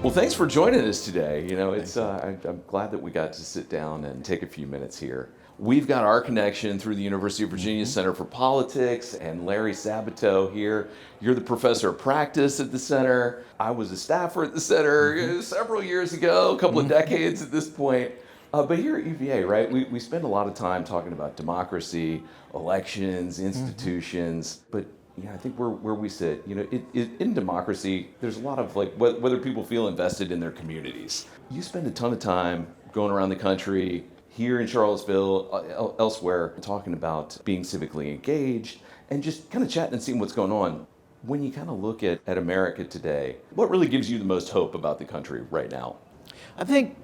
Well, thanks for joining us today. I'm glad that we got to sit down and take a few minutes here. We've got our connection through the University of Virginia Center for Politics and Larry Sabato here. You're the professor of practice at the center. I was a staffer at the center several years ago, a couple of decades at this point. But here at UVA, right, we spend a lot of time talking about democracy, elections, institutions, but I think where we sit, in democracy, there's a lot of whether people feel invested in their communities. You spend a ton of time going around the country, here in Charlottesville, elsewhere, talking about being civically engaged and just kind of chatting and seeing what's going on. When you kind of look at America today, what really gives you the most hope about the country right now? I think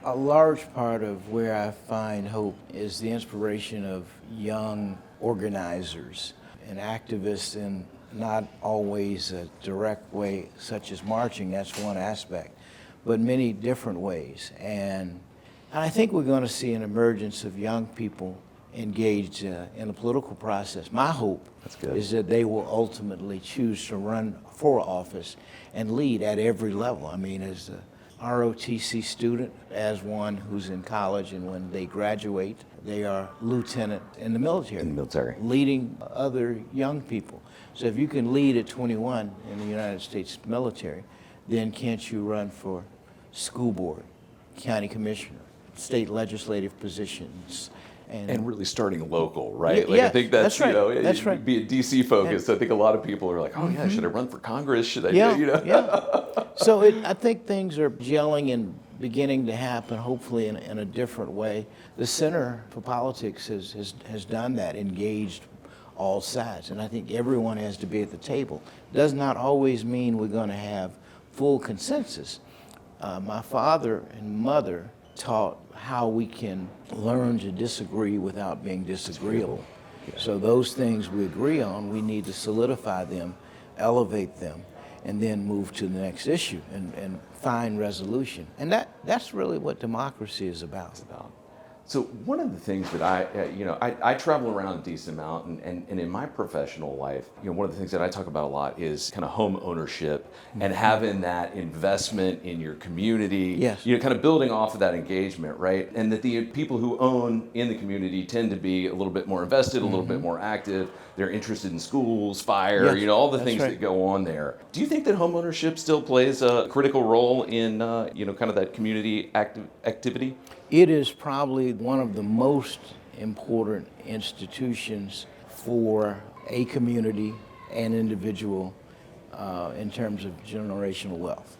a large part of where I find hope is the inspiration of young organizers and activists in not always a direct way, such as marching, that's one aspect, but many different ways. And I think we're going to see an emergence of young people engaged in the political process. My hope is that they will ultimately choose to run for office and lead at every level. I mean, as a ROTC student, as one who's in college, and when they graduate, they are lieutenant in the military. Leading other young people. So if you can lead at 21 in the United States military, then can't you run for school board, county commissioner, state legislative positions? And really starting local, right? Yeah, I think that's right. That's right. Be a DC focused. I think a lot of people are like, oh yeah, should I run for Congress? Should I? Yeah. So I think things are gelling and beginning to happen, hopefully in a different way. The Center for Politics has done that, engaged all sides, and I think everyone has to be at the table. Does not always mean we're going to have full consensus. My father and mother taught how we can learn to disagree without being disagreeable. So those things we agree on, we need to solidify them, elevate them, and then move to the next issue and find resolution. And that's really what democracy is about. So one of the things that I travel around a decent amount, and in my professional life, one of the things that I talk about a lot is kind of home ownership and having that investment in your community. Yes. Kind of building off of that engagement, right? And that the people who own in the community tend to be a little bit more invested, a little bit more active. They're interested in schools, fire, all the things that go on there. Do you think that home ownership still plays a critical role in kind of that community activity? It is probably one of the most important institutions for a community and individual in terms of generational wealth.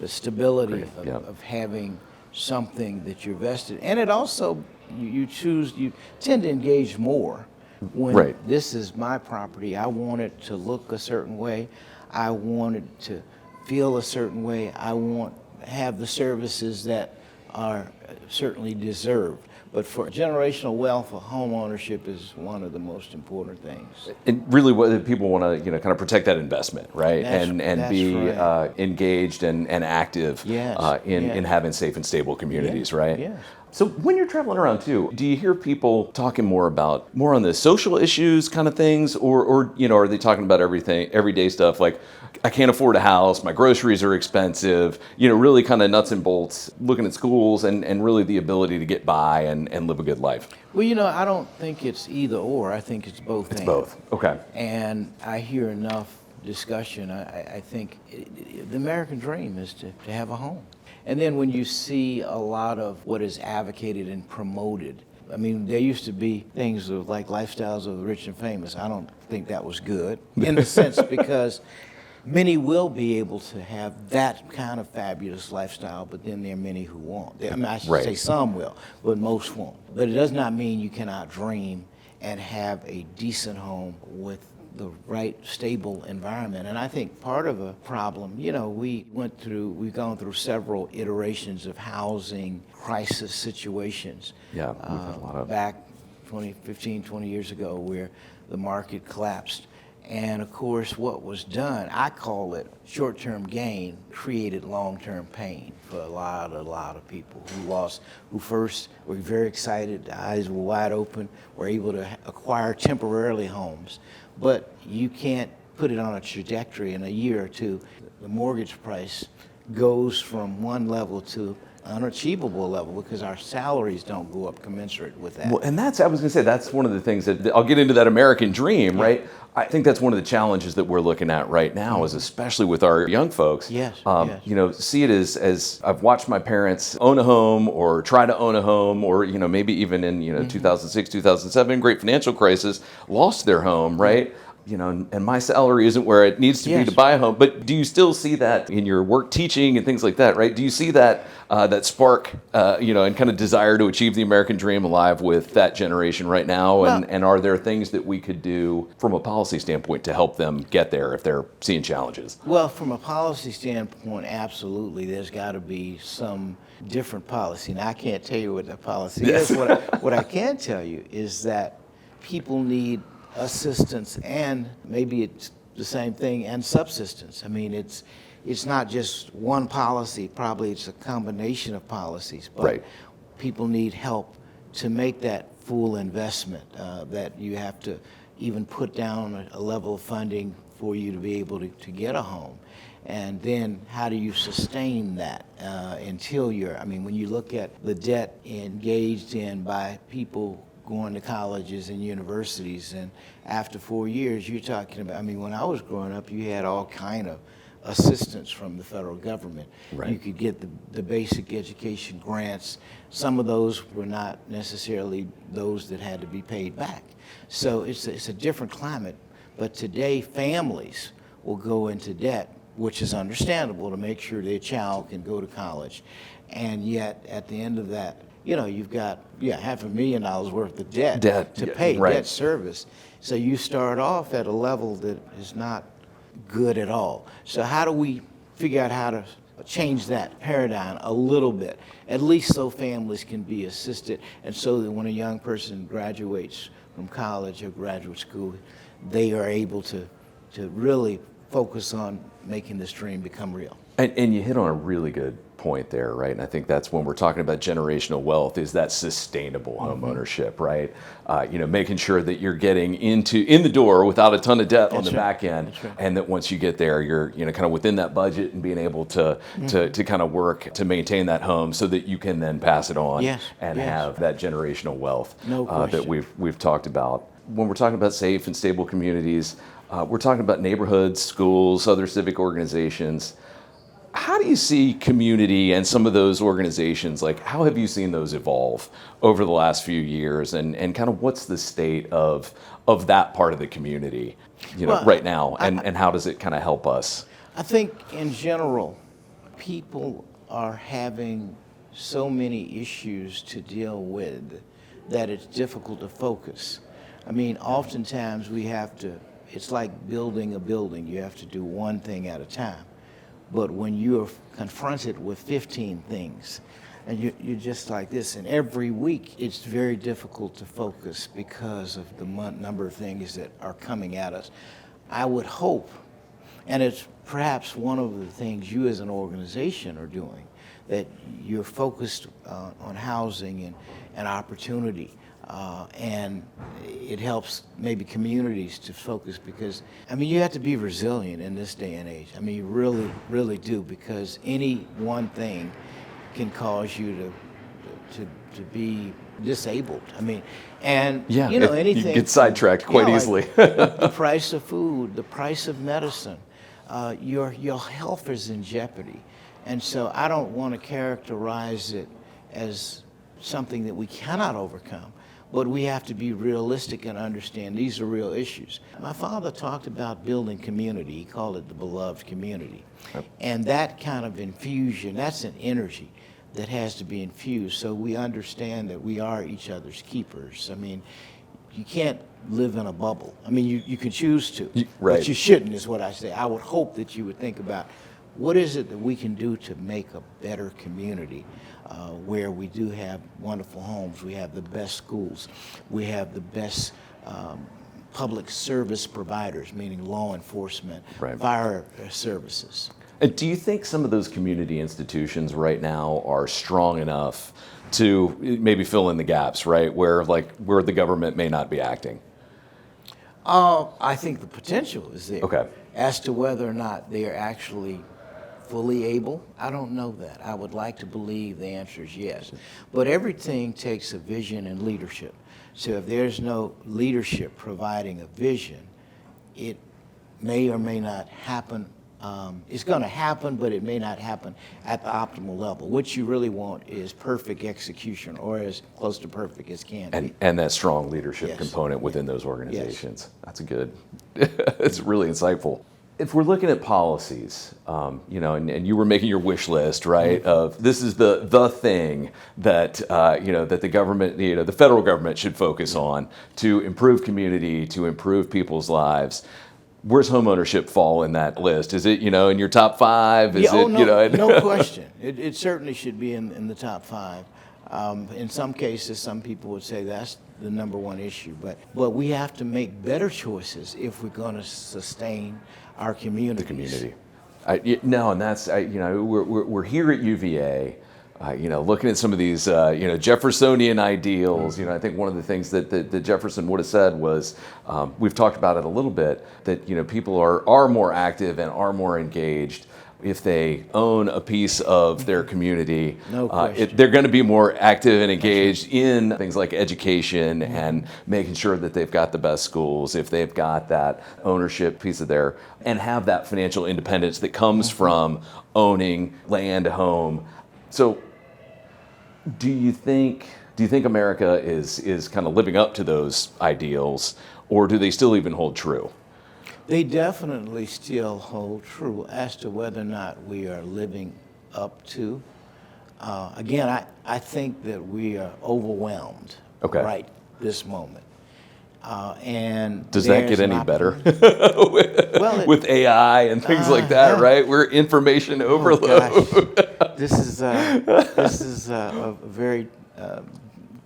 The stability of having something that you're vested, and it also, you tend to engage more when this is my property. I want it to look a certain way. I want it to feel a certain way. I want to have the services that are certainly deserved. But for generational wealth, home ownership is one of the most important things. And really, what people want to, kind of protect that investment, right? And be engaged and active in having safe and stable communities, right? Yeah. So when you're traveling around too, do you hear people talking more on the social issues kind of things, or are they talking about everyday stuff like, I can't afford a house, my groceries are expensive, really kind of nuts and bolts, looking at schools and really the ability to get by and live a good life? Well, I don't think it's either or. I think it's both. It's both. Okay. And I hear enough discussion. I think the American dream is to have a home. And then when you see a lot of what is advocated and promoted, I mean, there used to be things like lifestyles of the rich and famous. I don't think that was good in a sense, because many will be able to have that kind of fabulous lifestyle, but then there are many who won't. I mean, I should say some will, but most won't. But it does not mean you cannot dream and have a decent home with the right stable environment. And I think part of a problem, we've gone through several iterations of housing crisis situations. Yeah, we've had a lot of back 15, 20 years ago, where the market collapsed. And of course, what was done, I call it short-term gain, created long-term pain for a lot of people who first were very excited, eyes were wide open, were able to acquire temporarily homes. But you can't put it on a trajectory in a year or two. The mortgage price goes from one level to unachievable level because our salaries don't go up commensurate with that. Well, and I was going to say, that's one of the things that I'll get into that American dream, right? I think that's one of the challenges that we're looking at right now, is especially with our young folks. Yes, yes. See it as I've watched my parents own a home or try to own a home, or, maybe even in, 2006, 2007, great financial crisis, lost their home, right? And my salary isn't where it needs to be to buy a home. But do you still see that in your work teaching and things like that, right? Do you see that that spark, and kind of desire to achieve the American dream alive with that generation right now? And are there things that we could do from a policy standpoint to help them get there if they're seeing challenges? Well, from a policy standpoint, absolutely. There's got to be some different policy. Now, I can't tell you what the policy is. What I can tell you is that people need assistance, and maybe it's the same thing, and subsistence. I mean, it's not just one policy. Probably it's a combination of policies. But right. People need help to make that full investment. That you have to even put down a level of funding for you to be able to get a home. And then how do you sustain that until when you look at the debt engaged in by people going to colleges and universities, and after 4 years, you're talking about, when I was growing up, you had all kind of assistance from the federal government. Right. You could get the basic education grants. Some of those were not necessarily those that had to be paid back. So it's a different climate. But today, families will go into debt, which is understandable, to make sure their child can go to college. And yet, at the end of that, you've got $500,000 worth of debt to pay, right. debt service. So you start off at a level that is not good at all. So how do we figure out how to change that paradigm a little bit, at least so families can be assisted, and so that when a young person graduates from college or graduate school, they are able to really focus on making this dream become real. And you hit on a really good point there, right? And I think that's when we're talking about generational wealth, is that sustainable home ownership, right? Making sure that you're getting in the door without a ton of debt on the back end, and that once you get there, you're kind of within that budget and being able to kind of work to maintain that home so that you can then pass it on and have that generational wealth that we've talked about. When we're talking about safe and stable communities, we're talking about neighborhoods, schools, other civic organizations. How do you see community and some of those organizations, like how have you seen those evolve over the last few years, and kind of what's the state of that part of the community, right now, and how does it kind of help us? I think in general, people are having so many issues to deal with that it's difficult to focus. Oftentimes it's like building a building. You have to do one thing at a time. But when you're confronted with 15 things, and you're just like this, and every week it's very difficult to focus because of the number of things that are coming at us. I would hope, and it's perhaps one of the things you as an organization are doing, that you're focused on housing and opportunity. And it helps maybe communities to focus, because you have to be resilient in this day and age. You really, really do, because any one thing can cause you to be disabled. Anything. You get sidetracked quite easily. The price of food, the price of medicine, your health is in jeopardy, and so I don't want to characterize it as something that we cannot overcome. But we have to be realistic and understand these are real issues. My father talked about building community. He called it the beloved community. Yep. And that kind of infusion, that's an energy that has to be infused, so we understand that we are each other's keepers. You can't live in a bubble. You can choose to, but you shouldn't, is what I say. I would hope that you would think about, what is it that we can do to make a better community where we do have wonderful homes, we have the best schools, we have the best public service providers, meaning law enforcement, fire services. And do you think some of those community institutions right now are strong enough to maybe fill in the gaps, right, where the government may not be acting? I think the potential is there. Okay. As to whether or not they are actually fully able? I don't know that. I would like to believe the answer is yes. But everything takes a vision and leadership. So if there's no leadership providing a vision, it may or may not happen. It's going to happen, but it may not happen at the optimal level. What you really want is perfect execution, or as close to perfect as can be. And that strong leadership Yes. component within those organizations. That's a good, it's really insightful. If we're looking at policies, you know, and you were making your wish list, right, of this is the thing that, you know, that the government, you know, the federal government should focus on to improve community, to improve people's lives. Where's homeownership fall in that list? Is it, you know, in your top 5? Is Yeah, it, no, you know? no question. It certainly should be in the top 5. In some cases, some people would say that's the number 1 issue. But we have to make better choices if we're going to sustain our communities. The community. No, and that's, you know, we're here at UVA. You know, looking at some of these, you know, Jeffersonian ideals, you know, I think one of the things that Jefferson would have said was, we've talked about it a little bit, that, you know, people are more active and are more engaged if they own a piece of their community. No question. They're going to be more active and engaged in things like education and making sure that they've got the best schools, if they've got that ownership piece of their, and have that financial independence that comes from owning land, home. So do you think America is kind of living up to those ideals, or do they still even hold true? They definitely still hold true. As to whether or not we are living up to, again, I think that we are overwhelmed right this moment. And does that get any better with AI and things like that? Yeah. Right, we're information overload. This is a very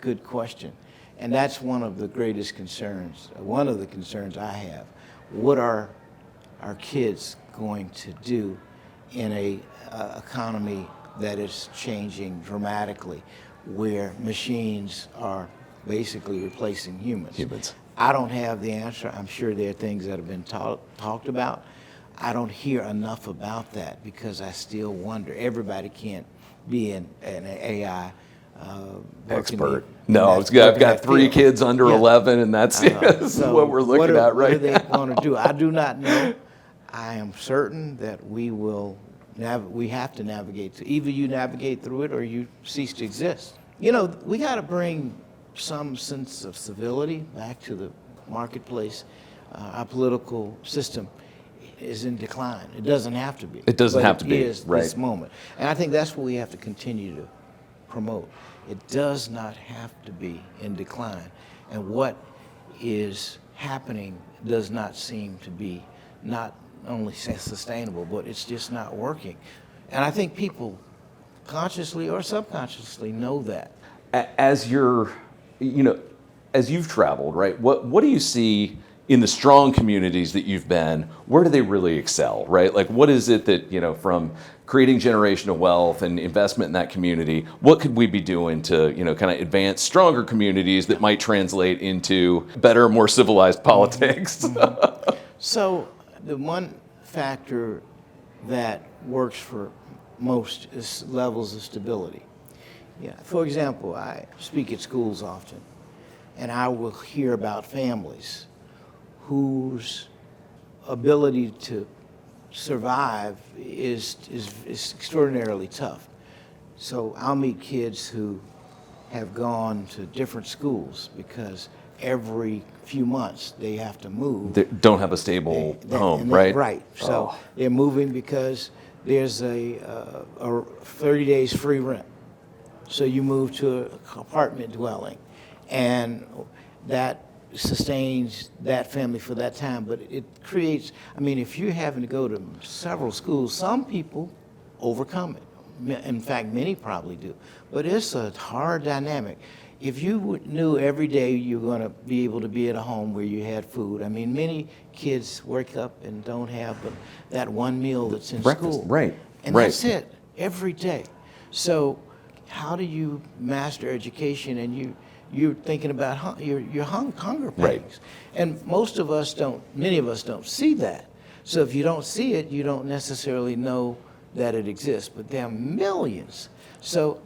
good question, and that's one of the greatest concerns. One of the concerns I have: what are our kids going to do in a economy that is changing dramatically, where machines are basically replacing humans? I don't have the answer. I'm sure there are things that have been talked about. I don't hear enough about that because I still wonder. Everybody can't be an AI expert. No, I've got 3 kids under 11, and that's so what we're looking at right now. What are they going to do? I do not know. I am certain that we have to navigate. Either you navigate through it or you cease to exist. You know, we got to bring some sense of civility back to the marketplace. Our political system is in decline. It doesn't have to be. It doesn't have to be. It is this moment. And I think that's what we have to continue to promote. It does not have to be in decline. And what is happening does not seem to be not only sustainable, but it's just not working. And I think people consciously or subconsciously know that. As you're, you know, as you've traveled, right, what do you see in the strong communities that you've been? Where do they really excel, right? Like, what is it that, you know, from creating generational wealth and investment in that community, what could we be doing to, you know, kind of advance stronger communities that might translate into better, more civilized politics? So the one factor that works for most is levels of stability. Yeah. For example, I speak at schools often, and I will hear about families whose ability to survive is extraordinarily tough. So I'll meet kids who have gone to different schools because every few months they have to move. They don't have a stable home, right? Right. So they're moving because there's a 30 days free rent. So you move to an apartment dwelling, and that sustains that family for that time. But it creates, I mean, if you're having to go to several schools, some people overcome it. In fact, many probably do. But it's a hard dynamic. If you knew every day you're going to be able to be at a home where you had food, I mean, many kids wake up and don't have that one meal that's in school. Right. And that's it, every day. So how do you master education and you're thinking about your hunger pangs? Right. And many of us don't see that. So if you don't see it, you don't necessarily know that it exists, but there are millions. So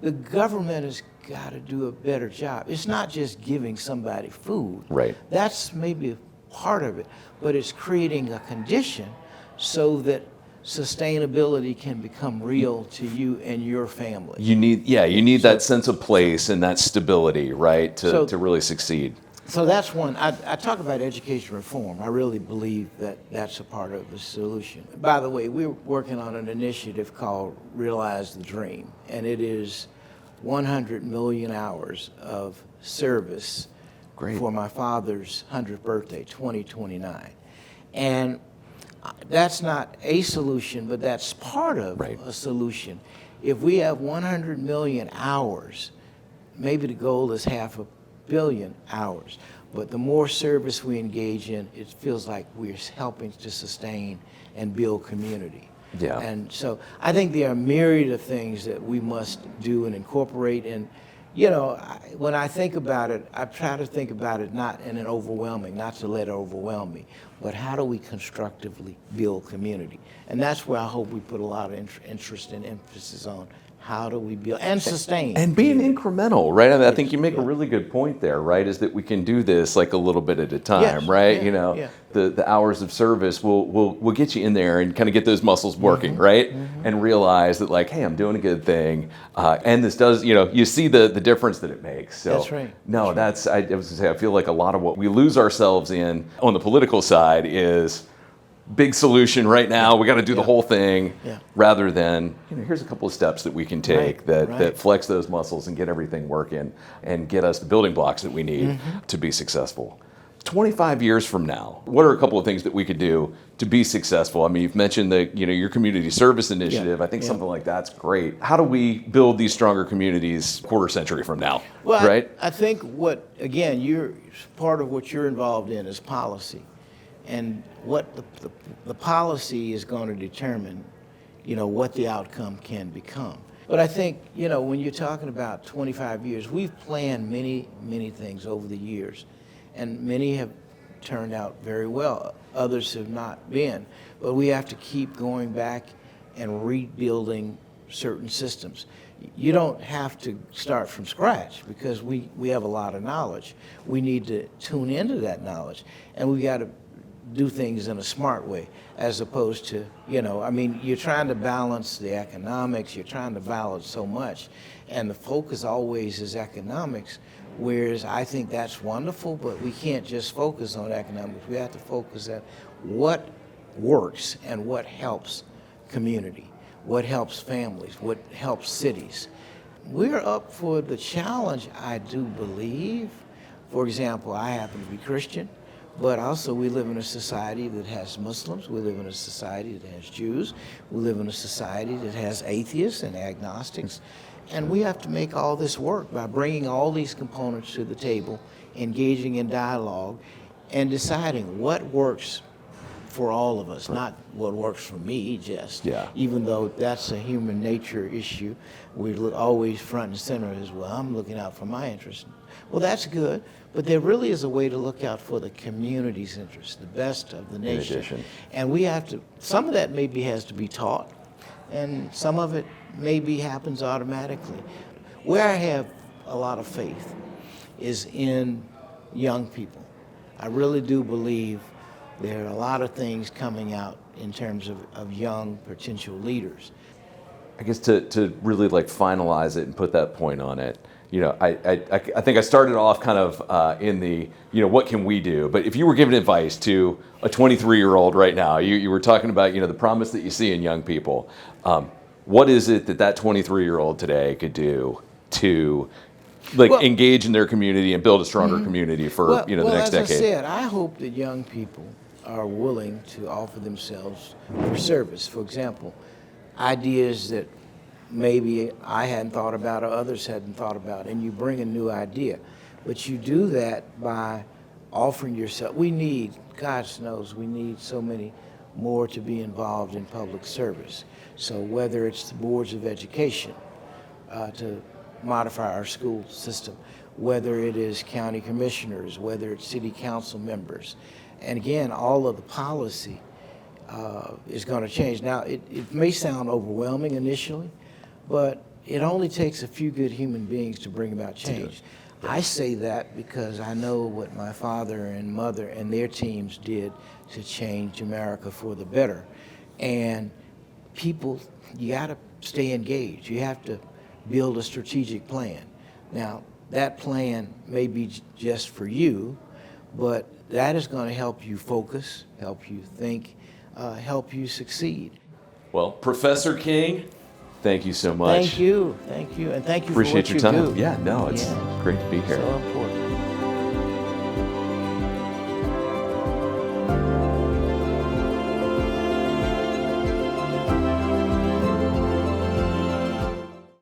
the government has got to do a better job. It's not just giving somebody food. Right. That's maybe part of it, but it's creating a condition so that sustainability can become real to you and your family. You need that sense of place and that stability, right, to really succeed. So that's one. I talk about education reform. I really believe that that's a part of the solution. By the way, we're working on an initiative called Realize the Dream, and it is 100 million hours of service for my father's 100th birthday, 2029. And that's not a solution, but that's part of a solution. If we have 100 million hours, maybe the goal is 500 million hours. But the more service we engage in, it feels like we're helping to sustain and build community. Yeah. And so I think there are a myriad of things that we must do and incorporate. And, you know, when I think about it, I try to think about it not in an overwhelming, not to let it overwhelm me, but how do we constructively build community? And that's where I hope we put a lot of interest and emphasis on. How do we build and sustain? And being incremental, right? I mean, I think you make a really good point there, right? Is that we can do this like a little bit at a time, right? Yeah, you know, the hours of service will get you in there and kind of get those muscles working, right? And realize that like, hey, I'm doing a good thing, and this does, you know, you see the difference that it makes. So, that's right. No, I was gonna say, I feel like a lot of what we lose ourselves in on the political side is big solution right now, we got to do the whole thing, rather than, you know, here's a couple of steps that we can take that flex those muscles and get everything working and get us the building blocks that we need to be successful. 25 years from now, what are a couple of things that we could do to be successful? I mean, you've mentioned your community service initiative. I think something like that's great. How do we build these stronger communities quarter century from now? Well, right? I think part of what you're involved in is policy. And what the policy is going to determine, you know, what the outcome can become. But I think, you know, when you're talking about 25 years, we've planned many, many things over the years, and many have turned out very well. Others have not been. But we have to keep going back and rebuilding certain systems. You don't have to start from scratch because we have a lot of knowledge. We need to tune into that knowledge, and we got to do things in a smart way, as opposed to, you know, I mean, you're trying to balance the economics, you're trying to balance so much, and the focus always is economics, whereas I think that's wonderful, but we can't just focus on economics. We have to focus on what works and what helps community, what helps families, what helps cities. We're up for the challenge, I do believe. For example, I happen to be Christian. But also we live in a society that has Muslims, we live in a society that has Jews, we live in a society that has atheists and agnostics, and we have to make all this work by bringing all these components to the table, engaging in dialogue, and deciding what works for all of us, not what works for me just. Even though that's a human nature issue, we're always front and center as well. I'm looking out for my interest. Well, that's good, but there really is a way to look out for the community's interest, the best of the nation. And we have to, some of that maybe has to be taught, and some of it maybe happens automatically. Where I have a lot of faith is in young people. I really do believe there are a lot of things coming out in terms of young potential leaders. I guess to really like finalize it and put that point on it, you know, I think I started off kind of in the, you know, what can we do? But if you were giving advice to a 23-year-old right now, you were talking about, you know, the promise that you see in young people. What is it that 23-year-old today could do to engage in their community and build a stronger community for, the next decade? As I said, I hope that young people are willing to offer themselves for service. For example, ideas that maybe I hadn't thought about or others hadn't thought about, and you bring a new idea. But you do that by offering yourself. We need, God knows, we need so many more to be involved in public service. So whether it's the boards of education to modify our school system, whether it is county commissioners, whether it's city council members, and again, all of the policy is going to change. Now, it may sound overwhelming initially, but it only takes a few good human beings to bring about change. I say that because I know what my father and mother and their teams did to change America for the better. And people, you got to stay engaged. You have to build a strategic plan. Now, that plan may be just for you, but that is going to help you focus, help you think, help you succeed. Well, Professor King, thank you so much. Thank you, and thank you Appreciate for your what you time. do. Yeah, no, it's Yeah. great to be here. So important.